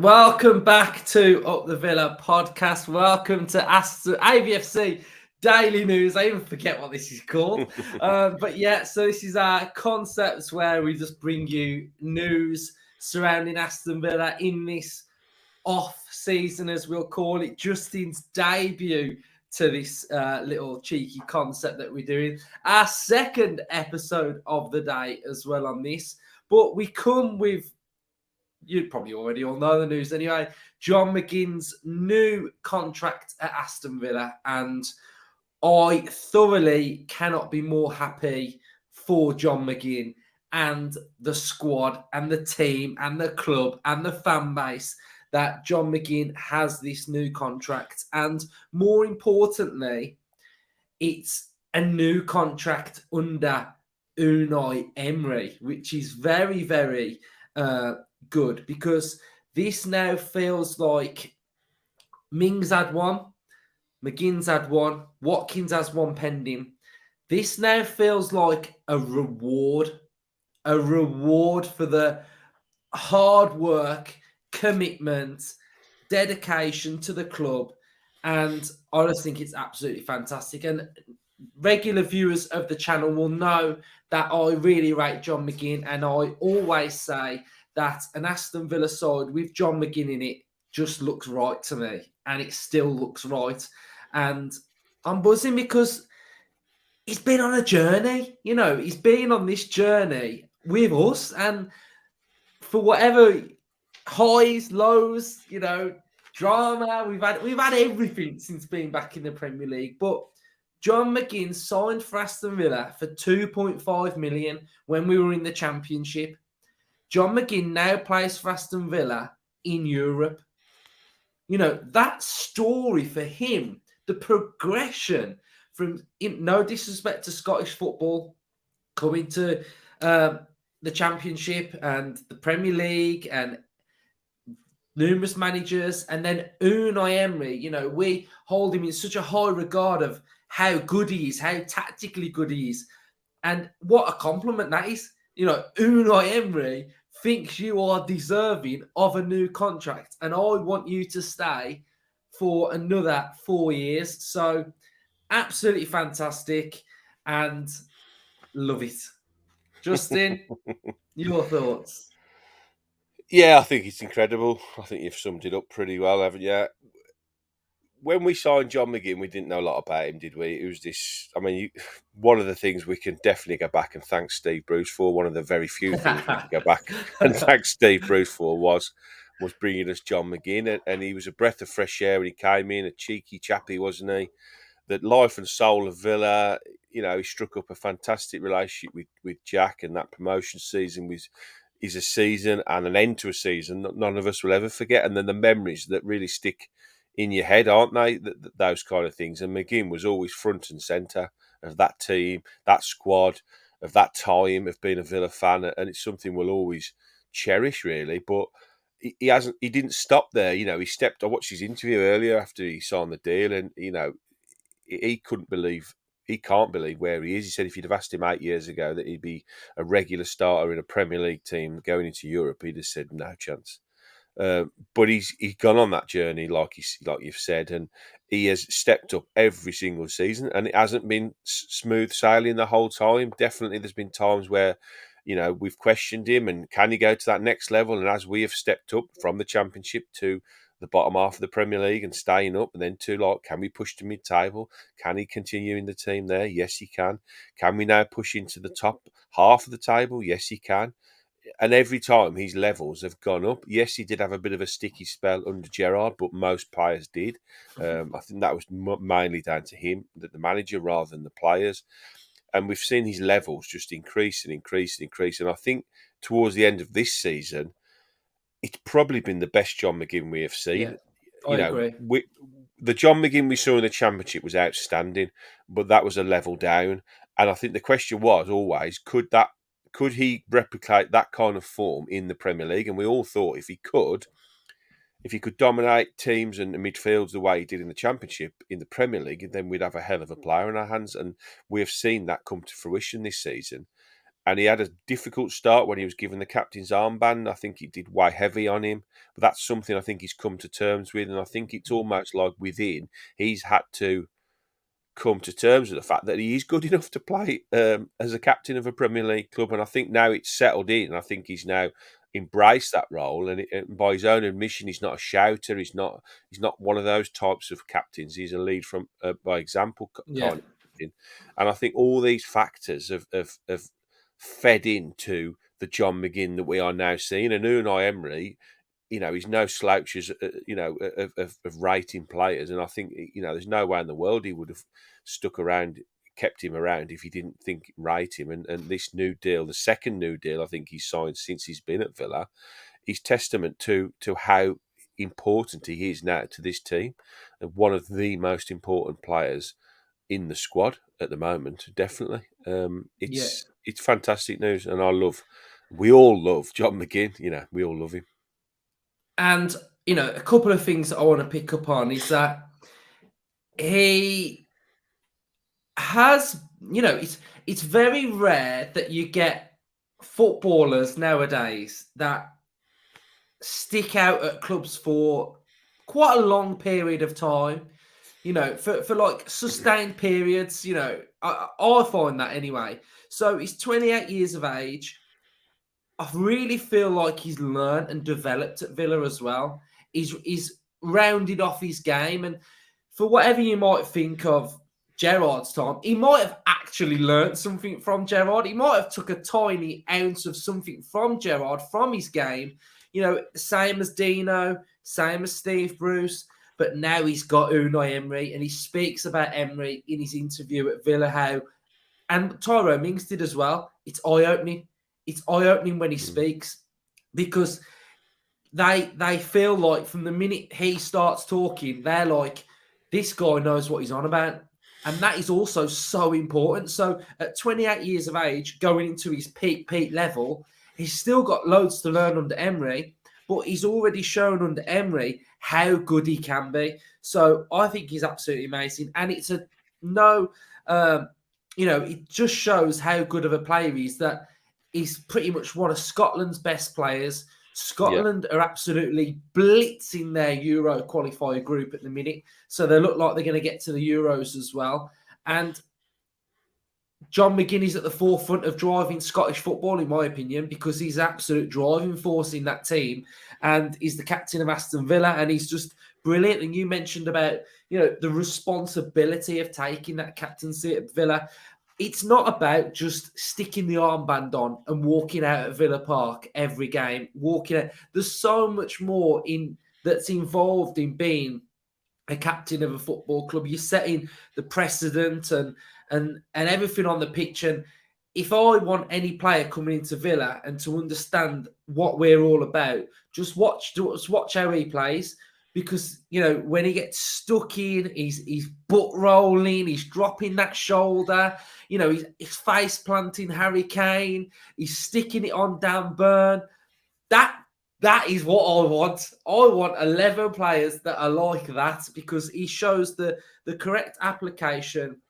Welcome back to Up the Villa podcast. Welcome to Aston AVFC Daily News. I even forget what this is called. So this is our concepts where we just bring you news surrounding Aston Villa in this off season, as we'll call it. Justin's debut to this little cheeky concept that we're doing. Our second episode of the day as well on this. But we come with, you probably already all know the news anyway, John McGinn's new contract at Aston Villa. And I thoroughly cannot be more happy for John McGinn and the squad and the team and the club and the fan base that John McGinn has this new contract. And more importantly, it's a new contract under Unai Emery, which is very, very good, because this now feels like Mings had one, McGinn's had one, Watkins has one pending. This now feels like a reward for the hard work, commitment, dedication to the club. And I just think it's absolutely fantastic. And regular viewers of the channel will know that I really rate John McGinn, and I always say that an Aston Villa side with John McGinn in it just looks right to me, and it still looks right. And I'm buzzing because he's been on a journey. He's been on this journey with us, and for whatever highs, lows, drama, we've had everything since being back in the Premier League. But John McGinn signed for Aston Villa for 2.5 million when we were in the Championship. John McGinn now plays for Aston Villa in Europe. That story for him, the progression from, no disrespect to Scottish football, coming to the Championship and the Premier League and numerous managers, and then Unai Emery, we hold him in such a high regard of how good he is, how tactically good he is. And what a compliment that is. Unai Emery thinks you are deserving of a new contract, and I want you to stay for another 4 years. So absolutely fantastic and love it. Justin, your thoughts? Yeah, I think it's incredible. I think you've summed it up pretty well, haven't you? When we signed John McGinn, we didn't know a lot about him, did we? It was this. One of the things we can definitely go back and thank Steve Bruce for. One of the very few things we can go back and thank Steve Bruce for was bringing us John McGinn, and he was a breath of fresh air when he came in. A cheeky chappy, wasn't he? That life and soul of Villa. He struck up a fantastic relationship with Jack, and that promotion season is a season and an end to a season that none of us will ever forget. And then the memories that really stick in your head, aren't they? Those kind of things. And McGinn was always front and centre of that team, that squad, of that time, of being a Villa fan. And it's something we'll always cherish, really. But he didn't stop there. I watched his interview earlier after he signed the deal, and, he can't believe where he is. He said if you'd have asked him 8 years ago that he'd be a regular starter in a Premier League team going into Europe, he'd have said no chance. But he's gone on that journey, like you've said, and he has stepped up every single season. And it hasn't been smooth sailing the whole time. Definitely, there's been times where we've questioned him, and can he go to that next level? And as we have stepped up from the Championship to the bottom half of the Premier League and staying up, and then to can we push to mid-table? Can he continue in the team there? Yes, he can. Can we now push into the top half of the table? Yes, he can. And every time his levels have gone up. Yes, he did have a bit of a sticky spell under Gerrard, but most players did. I think that was mainly down to him, the manager, rather than the players. And we've seen his levels just increase and increase and increase. And I think towards the end of this season, it's probably been the best John McGinn we have seen. Yeah, I agree. The John McGinn we saw in the Championship was outstanding, but that was a level down. And I think the question was always, could he replicate that kind of form in the Premier League? And we all thought if he could dominate teams and midfields the way he did in the Championship in the Premier League, then we'd have a hell of a player in our hands. And we have seen that come to fruition this season. And he had a difficult start when he was given the captain's armband. I think it did weigh heavy on him. But that's something I think he's come to terms with. And I think it's almost like within, he's had to come to terms with the fact that he is good enough to play as a captain of a Premier League club. And I think now it's settled in. I think he's now embraced that role. And by his own admission, he's not a shouter. He's not one of those types of captains. He's a lead from by example kind of captain. And I think all these factors have fed into the John McGinn that we are now seeing. And Unai Emery, he's no slouches, of rating players. And I think, there's no way in the world he would have stuck around, kept him around if he didn't think rate him. And this new deal, the second new deal I think he's signed since he's been at Villa, is testament to how important he is now to this team. And one of the most important players in the squad at the moment, definitely. It's fantastic news, and we all love John McGinn. We all love him. And a couple of things that I want to pick up on is that he has, it's very rare that you get footballers nowadays that stick out at clubs for quite a long period of time. For like sustained periods, I find that anyway. So he's 28 years of age. I really feel like he's learned and developed at Villa as well. He's rounded off his game. And for whatever you might think of Gerrard's time, he might have actually learned something from Gerrard. He might have took a tiny ounce of something from Gerrard, from his game. Same as Dino, same as Steve Bruce. But now he's got Unai Emery, and he speaks about Emery in his interview at Villa, and Tyrone Mings did as well. It's eye-opening. It's eye-opening when he speaks, because they feel like from the minute he starts talking, they're like, this guy knows what he's on about. And that is also so important. So at 28 years of age, going into his peak level, he's still got loads to learn under Emery, but he's already shown under Emery how good he can be. So I think he's absolutely amazing. And it's it just shows how good of a player he is, that he's pretty much one of Scotland's best players. Scotland are absolutely blitzing their Euro qualifier group at the minute. So they look like they're going to get to the Euros as well. And John McGinn is at the forefront of driving Scottish football, in my opinion, because he's absolute driving force in that team. And he's the captain of Aston Villa, and he's just brilliant. And you mentioned about, the responsibility of taking that captaincy at Villa. It's not about just sticking the armband on and walking out at Villa Park every game, walking out. There's so much more that's involved in being a captain of a football club. You're setting the precedent and everything on the pitch. And if I want any player coming into Villa and to understand what we're all about, just watch how he plays. Because, when he gets stuck in, he's butt rolling, he's dropping that shoulder, he's face planting Harry Kane, he's sticking it on Dan Burn. That is what I want. I want 11 players that are like that, because he shows the correct application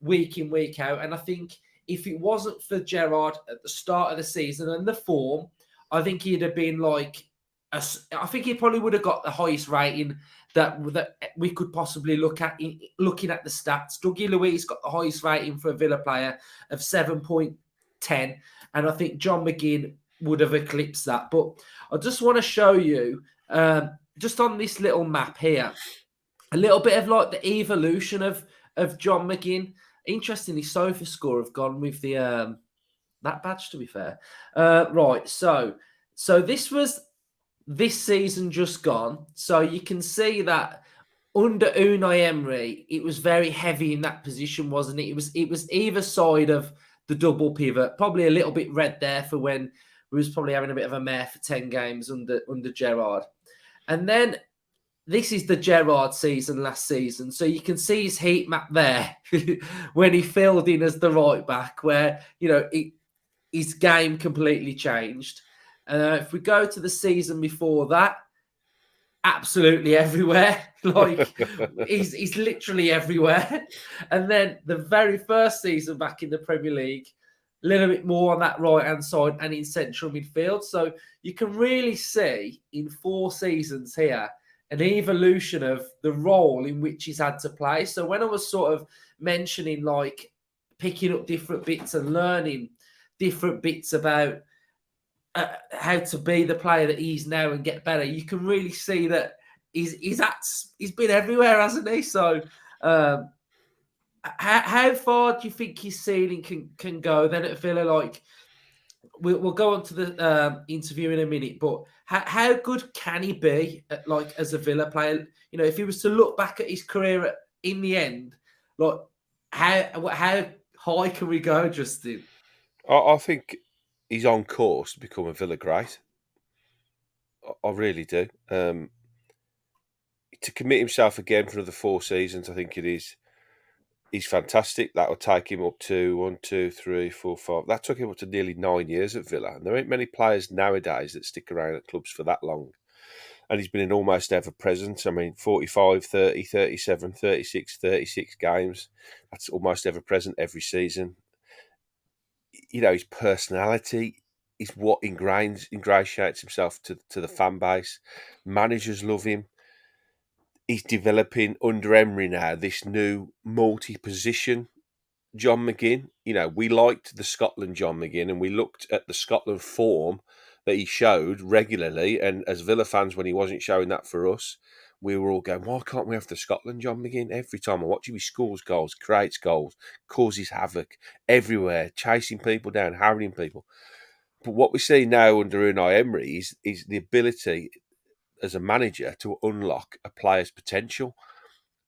week in, week out. And I think if it wasn't for Gerrard at the start of the season and the form, I think he'd have been like, I think he probably would have got the highest rating that we could possibly look at looking at the stats. Dougie Luiz got the highest rating for a Villa player of 7.10. And I think John McGinn would have eclipsed that. But I just want to show you, just on this little map here, a little bit of like the evolution of John McGinn. Interestingly, SofaScore have gone with the that badge, to be fair. Right, so this was this season just gone. So you can see that under Unai Emery, it was very heavy in that position, wasn't it? It was either side of the double pivot, probably a little bit red there for when we was probably having a bit of a mare for 10 games under Gerrard. And then this is the Gerrard season last season. So you can see his heat map there when he filled in as the right back, where, his game completely changed. If we go to the season before that, absolutely everywhere. Like, he's literally everywhere. And then the very first season back in the Premier League, a little bit more on that right-hand side and in central midfield. So you can really see in 4 seasons here an evolution of the role in which he's had to play. So when I was sort of mentioning like picking up different bits and learning different bits about how to be the player that he is now and get better, you can really see that he's been everywhere, hasn't he? So how far do you think his ceiling can go then at Villa? Like we'll go on to the interview in a minute, but how good can he be like as a Villa player? You know, if he was to look back at his career in the end, like how high can we go, Justin? I think he's on course to become a Villa great. I really do. To commit himself again for another 4 seasons, I think he's fantastic. That will take him up to 1, 2, 3, 4, 5. That took him up to nearly 9 years at Villa. And there ain't many players nowadays that stick around at clubs for that long. And he's been in almost ever present. I mean, 45, 30, 37, 36, 36 games. That's almost ever present every season. You know, his personality is what ingratiates himself to the fan base. Managers love him. He's developing under Emery now this new multi-position John McGinn. You know, we liked the Scotland John McGinn and we looked at the Scotland form that he showed regularly. And as Villa fans, when he wasn't showing that for us, we were all going, why can't we have the Scotland John McGinn? Every time I watch him, he scores goals, creates goals, causes havoc everywhere, chasing people down, harrying people. But what we see now under Unai Emery is the ability as a manager to unlock a player's potential.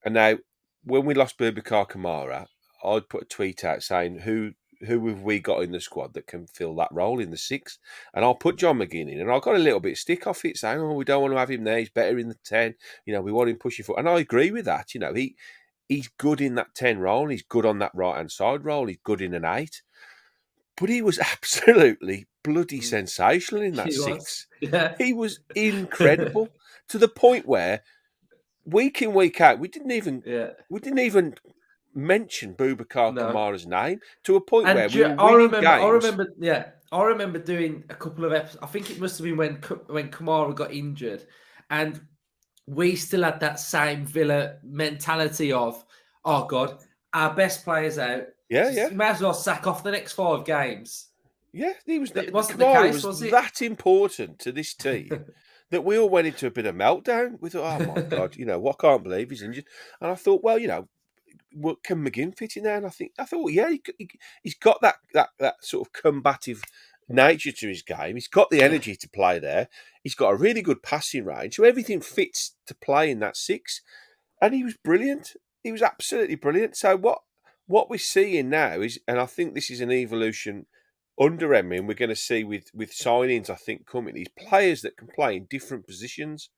And now, when we lost Boubacar Kamara, I'd put a tweet out saying, who have we got in the squad that can fill that role in the 6? And I'll put John McGinn in. And I got a little bit of stick off it saying, we don't want to have him there. He's better in the 10. You know, we want him pushing forward. And I agree with that. You know, he's good in that 10 role. He's good on that right-hand side role. He's good in an 8. But he was absolutely bloody sensational in that He 6. yeah. He was incredible to the point where week in, week out, we didn't even mention Boubacar No. Kamara's name to a point And where we were winning games. I remember doing a couple of episodes. I think it must have been when Kamara got injured, and we still had that same Villa mentality of, oh God, our best players out. Yeah. You might as well sack off the next 5 games. Yeah, he was. It wasn't Kamara the case, was it? That important to this team that we all went into a bit of meltdown. We thought, oh my God, you know, I can't believe he's injured. And I thought, well, you know, can McGinn fit in there? And I thought, yeah, he's got that sort of combative nature to his game. He's got the energy to play there. He's got a really good passing range, so everything fits to play in that 6. And he was brilliant. He was absolutely brilliant. So what we're seeing now is, and I think this is an evolution under Emery, and we're going to see with signings, I think, coming, these players that can play in different positions.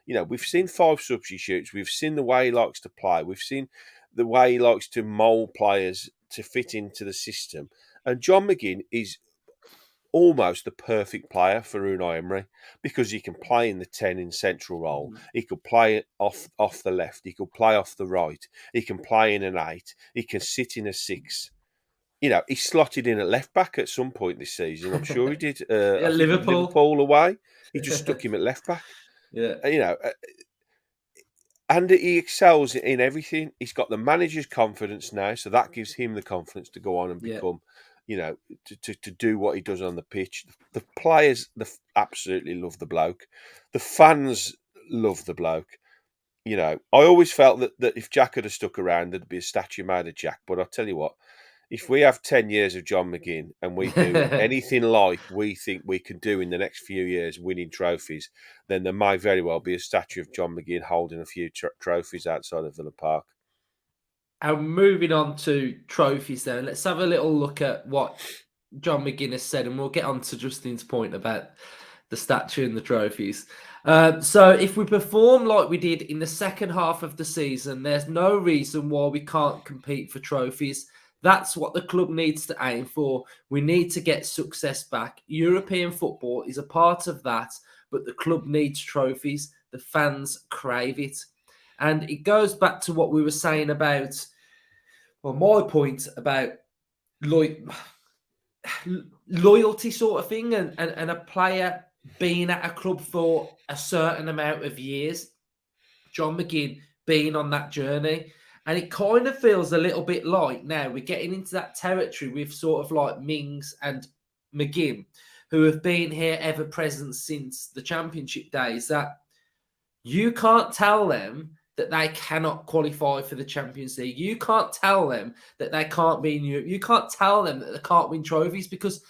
You know, we've seen 5 substitutes. We've seen the way he likes to play. We've seen the way he likes to mould players to fit into the system. And John McGinn is almost the perfect player for Unai Emery because he can play in the 10 in central role. He could play off the left. He could play off the right. He can play in an 8. He can sit in a 6. You know, he slotted in at left back at some point this season. I'm sure he did. I think Liverpool away. He just stuck him at left back. Yeah. You know, and he excels in everything. He's got the manager's confidence now, so that gives him the confidence to go on and become, you know, to do what he does on the pitch. The players absolutely love the bloke. The fans love the bloke. You know, I always felt that if Jack had stuck around, there'd be a statue made of Jack. But I'll tell you what, if we have 10 years of John McGinn and we do anything like we think we can do in the next few years, winning trophies, then there may very well be a statue of John McGinn holding a few trophies outside of Villa Park. And moving on to trophies then, let's have a little look at what John McGinn has said, and we'll get on to Justin's point about the statue and the trophies. So if we perform like we did in the second half of the season, there's no reason why we can't compete for trophies. That's what the club needs to aim for. We need to get success back. European football is a part of that, but the club needs trophies. The fans crave it. And it goes back to what we were saying about, well, my point about, like, loyalty sort of thing, and a player being at a club for a certain amount of years. John McGinn being on that journey. And it kind of feels a little bit like now we're getting into that territory with sort of like Mings and McGinn, who have been here ever present since the championship days, that you can't tell them that they cannot qualify for the Champions League. You can't tell them that they can't be in Europe. You can't tell them that they can't win trophies, because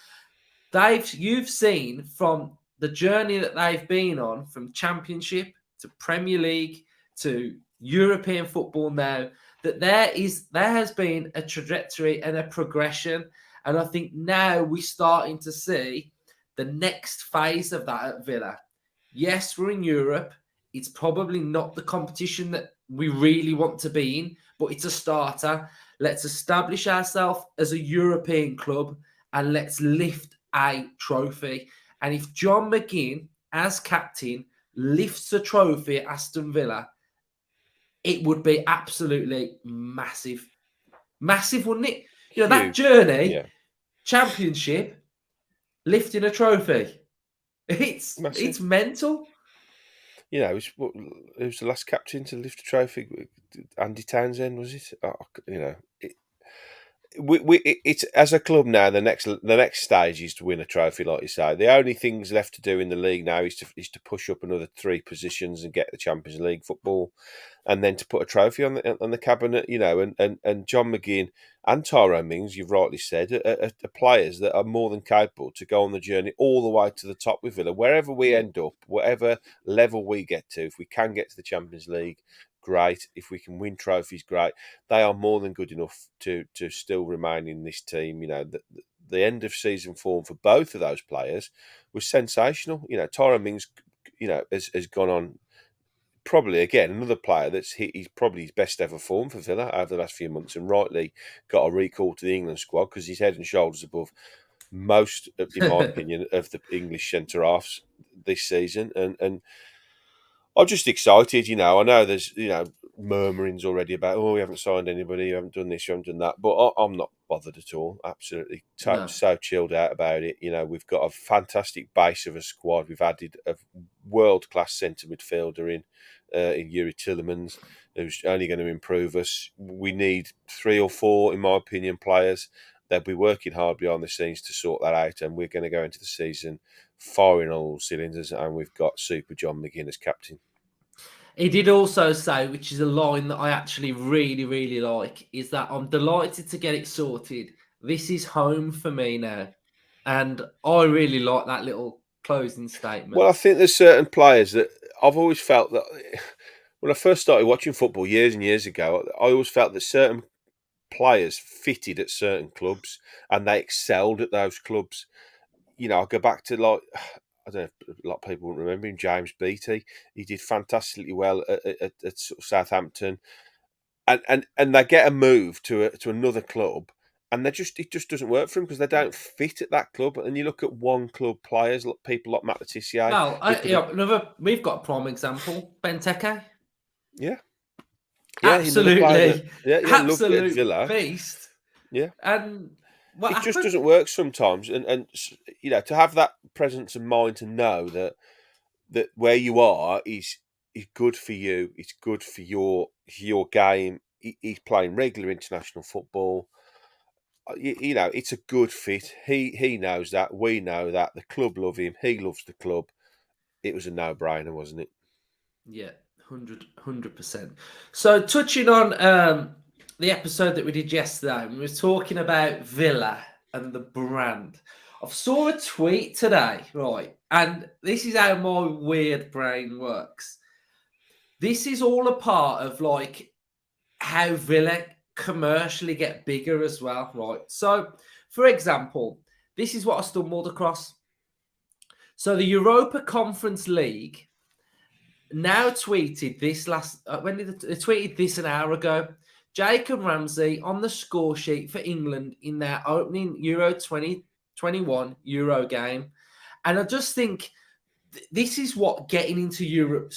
you've seen from the journey that they've been on, from Championship to Premier League to European football now, that there has been a trajectory and a progression. And I think now we're starting to see the next phase of that at Villa. Yes, we're in Europe. It's probably not the competition that we really want to be in, but it's a starter. Let's establish ourselves as a European club and let's lift a trophy. And if John McGinn, as captain, lifts a trophy at Aston Villa, it would be absolutely massive. Massive, wouldn't it? You know, that Huge. journey, Yeah. Championship, lifting a trophy. It's Massive. mental. You know, who was the last captain to lift a trophy? Andy Townsend, was it? You know, it's as a club now. The next stage is to win a trophy, like you say. The only things left to do in the league now is to push up another 3 positions and get the Champions League football, and then to put a trophy on the cabinet. You know, and John McGinn and Tyrone Mings, you've rightly said, are players that are more than capable to go on the journey all the way to the top with Villa. Wherever we end up, whatever level we get to, if we can get to the Champions League, great. If we can win trophies, great. They are more than good enough to still remain in this team. You know, the end of season form for both of those players was sensational. You know, Tyrone Mings, you know, has gone on. Probably again another player he's probably his best ever form for Villa over the last few months, and rightly got a recall to the England squad because he's head and shoulders above most, in my opinion, of the English centre halves this season. And I'm just excited, you know. I know there's, you know, murmurings already about, we haven't signed anybody, you haven't done this, you haven't done that. But I'm not bothered at all. Absolutely No. so chilled out about it. You know, we've got a fantastic base of a squad. We've added a world-class centre midfielder in Yuri Tillemans, who's only going to improve us. We need 3 or 4, in my opinion, players. They'll be working hard behind the scenes to sort that out, and we're going to go into the season firing on all cylinders, and we've got Super John McGinn as captain. He did also say, which is a line that I actually really, really like, is that I'm delighted to get it sorted. This is home for me now. And I really like that little closing statement. Well, I think there's certain players that I've always felt that when I first started watching football years and years ago, I always felt that certain players fitted at certain clubs and they excelled at those clubs. You know, I go back to, like, I don't know if a lot of people won't remember him, James Beattie. He did fantastically well at sort of Southampton, and they get a move to another club, and it just doesn't work for them because they don't fit at that club. And you look at one club players, people like Matt Letitia. Well, we've got a prime example, Benteke. Yeah. Yeah, another player Absolutely, loved it at absolute Villa. beast. Yeah. And what It just happened? doesn't work sometimes, and you know, to have that presence of mind to know that where you are is good for you. It's good for your game. He's playing regular international football. You know, it's a good fit. He knows that. We know that. The club love him. He loves the club. It was a no-brainer, wasn't it? Yeah, 100%. So touching on the episode that we did yesterday, we were talking about Villa and the brand. I saw a tweet today, right? And this is how my weird brain works. This is all a part of like how Villa commercially get bigger as well, right? So, for example, this is what I stumbled across. So the Europa Conference League now tweeted this when did they tweeted this an hour ago? Jacob Ramsey on the score sheet for England in their opening Euro 2021 Euro game. And I just think this is what getting into Europe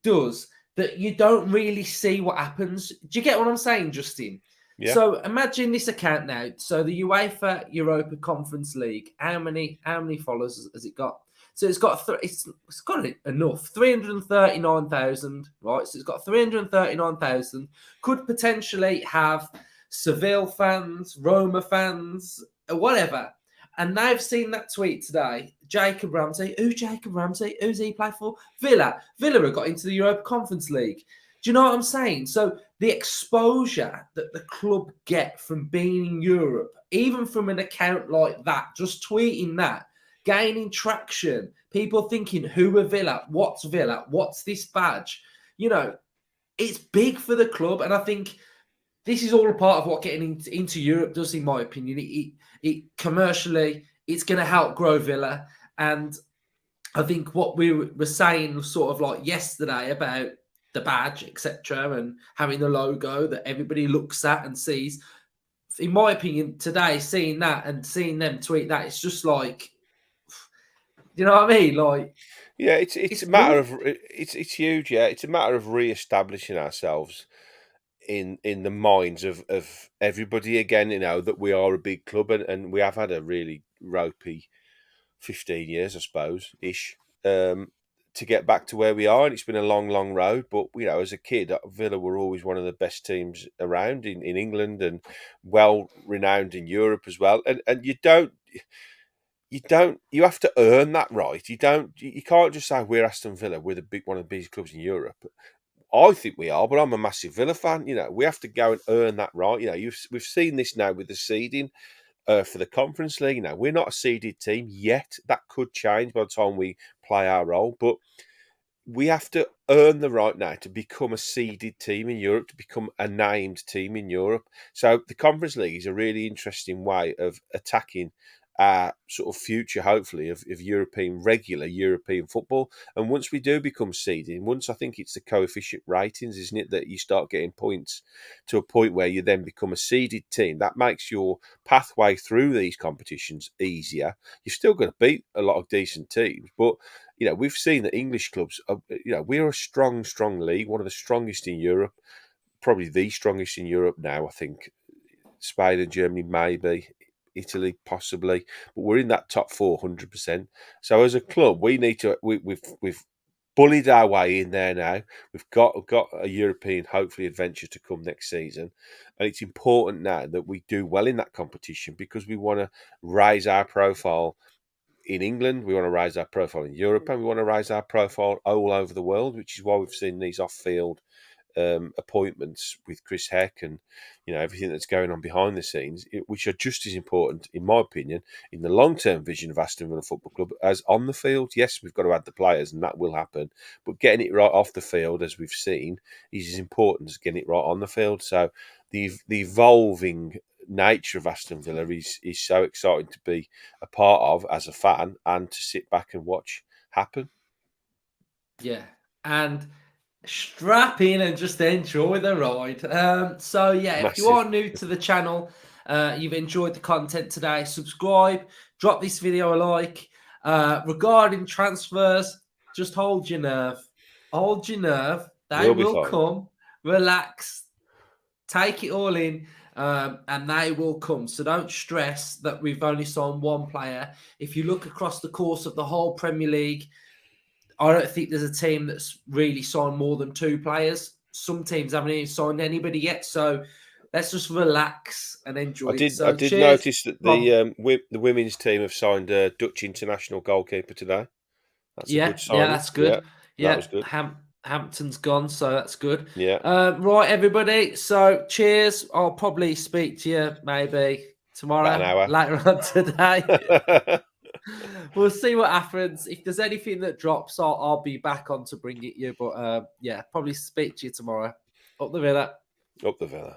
does, that you don't really see what happens. Do you get what I'm saying, Justin? Yeah. So imagine this account now. So the UEFA Europa Conference League. How many followers has it got? So it's got it's got enough 339,000, right? So it's got 339,000. Could potentially have Seville fans, Roma fans, whatever. And they've seen that tweet today. Jacob Ramsey. Who's Jacob Ramsey? Who's he play for? Villa. Villa have got into the Europa Conference League. Do you know what I'm saying? So the exposure that the club get from being in Europe, even from an account like that, just tweeting that, gaining traction, people thinking, who are Villa? What's Villa? What's this badge? You know, it's big for the club. And I think this is all a part of what getting into Europe does, in my opinion. It commercially, it's going to help grow Villa. And I think what we were saying sort of like yesterday about the badge, etc., and having the logo that everybody looks at and sees. In my opinion, today, seeing that and seeing them tweet that, it's just like, you know what I mean? Like, Yeah, it's a matter of it's huge. Yeah, it's a matter of re-establishing ourselves in the minds of everybody again. You know that we are a big club, and we have had a really ropey 15 years, I suppose, ish, to get back to where we are. And it's been a long, long road. But, you know, as a kid, Villa were always one of the best teams around in England and well renowned in Europe as well. And you have to earn that right. You can't just say we're Aston Villa, we're one of the biggest clubs in Europe. I think we are, but I'm a massive Villa fan. You know, we have to go and earn that right. You know, we've seen this now with the seeding. For the Conference League. Now, we're not a seeded team yet. That could change by the time we play our role, but we have to earn the right now to become a seeded team in Europe, to become a named team in Europe. So the Conference League is a really interesting way of attacking our sort of future, hopefully, of regular European football. And once we do become seeded, I think it's the coefficient ratings, isn't it, that you start getting points to a point where you then become a seeded team. That makes your pathway through these competitions easier. You're still going to beat a lot of decent teams, but you know, we've seen that English clubs, we're a strong, strong league, one of the strongest in Europe, probably the strongest in Europe now, I think. Spain and Germany, maybe. Italy, possibly. But we're in that top 400%. So as a club, we need to, we've bullied our way in there now. We've got a European, hopefully, adventure to come next season. And it's important now that we do well in that competition because we want to raise our profile in England, we want to raise our profile in Europe, and we want to raise our profile all over the world, which is why we've seen these off-field appointments with Chris Heck and everything that's going on behind the scenes, which are just as important, in my opinion, in the long-term vision of Aston Villa Football Club as on the field. Yes, we've got to add the players, and that will happen, but getting it right off the field, as we've seen, is as important as getting it right on the field. So the evolving nature of Aston Villa is so exciting to be a part of as a fan and to sit back and watch happen. Yeah, and strap in and just enjoy the ride. So yeah, if you are new to the channel, you've enjoyed the content today, subscribe, drop this video a like. Regarding transfers, just hold your nerve. Hold your nerve. They will come. Relax. Take it all in. And they will come. So don't stress that we've only signed one player. If you look across the course of the whole Premier League, I don't think there's a team that's really signed more than two players. Some teams haven't even signed anybody yet. So let's just relax and enjoy it. I did notice that the women's team have signed a Dutch international goalkeeper today. That's a good sign. Yeah, that's good. Yeah, that was good. Hampton's gone, so that's good. Yeah. Right, everybody. So cheers. I'll probably speak to you maybe tomorrow, later on today. We'll see what happens. If there's anything that drops, I'll be back on to bring it you. But yeah, probably speak to you tomorrow. Up the Villa. Up the Villa.